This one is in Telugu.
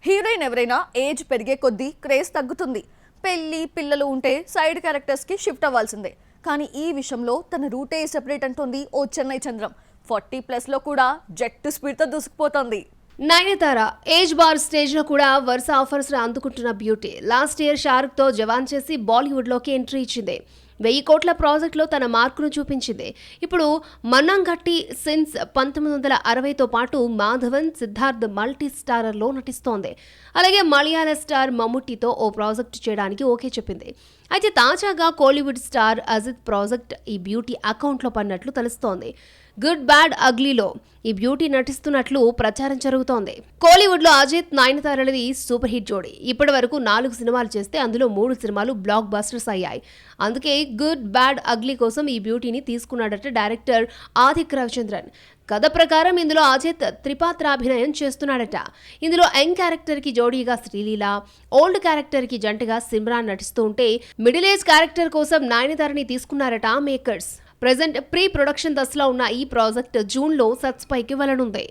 హీరోయిన్ ఎవరైనా ఏజ్ పెరిగే కొద్దీ క్రేజ్ తగ్గుతుంది. పెళ్లి పిల్లలు ఉంటే సైడ్ క్యారెక్టర్స్ కి షిఫ్ట్ అవ్వాల్సిందే. కానీ ఈ విషయంలో తన రూటే సెపరేట్ అంటోంది ఓ చెన్నై చంద్రం. 40+ లో కూడా జెట్ స్పీడ్ తో దూసుకుపోతోంది. నయనతార ఏజ్ బార్ స్టేజ్ లో కూడా వరుస ఆఫర్స్ అందుకుంటున్న బ్యూటీ. లాస్ట్ ఇయర్ షారుఖ్ తో జవాన్ చేసి బాలీవుడ్ లోకి ఎంట్రీ ఇచ్చింది. 1000 కోట్ల ప్రాజెక్టులో తన మార్కును చూపించింది. ఇప్పుడు మన్నాంగట్టి సిన్స్ 1960తో పాటు మాధవన్, సిద్ధార్థ్ మల్టీ స్టారర్లో నటిస్తోంది. అలాగే మలయాళ స్టార్ మమ్ముట్టితో ఓ ప్రాజెక్టు చేయడానికి ఓకే చెప్పింది. అయితే తాజాగా కోలీవుడ్ స్టార్ అజిత్ ప్రాజెక్ట్ ఈ బ్యూటీ అకౌంట్లో పడినట్లు తెలుస్తోంది. గుడ్ బ్యాడ్ అగ్లీలో ఈ బ్యూటీ నటిస్తున్నట్లు ప్రచారం జరుగుతోంది. కోలీవుడ్ లో అజిత్, నయనతారలది సూపర్ హిట్ జోడీ. ఇప్పటి వరకు 4 సినిమాలు చేస్తే అందులో 3 సినిమాలు బ్లాక్ బస్టర్స్ అయ్యాయి. అందుకే గుడ్ బ్యాడ్ అగ్లీ కోసం ఈ బ్యూటీని తీసుకున్నాడట డైరెక్టర్ ఆదిక్ రవిచంద్రన్. కథ ప్రకారం ఇందులో అజిత్ త్రిపాత్రాభినయం చేస్తున్నాడట. ఇందులో యంగ్ క్యారెక్టర్ కి జోడీగా శ్రీలీల, ఓల్డ్ క్యారెక్టర్ కి జంటగా సిమ్రాన్ నటిస్తూ ఉంటే మిడిల్ ఏజ్ క్యారెక్టర్ కోసం నయనతారని తీసుకున్నారట మేకర్స్. ప్రెజెంట్ ప్రీ ప్రొడక్షన్ దశలో ఉన్న ఈ ప్రాజెక్ట్ జూన్లో సెట్స్ పైకి వెళ్లనుంది.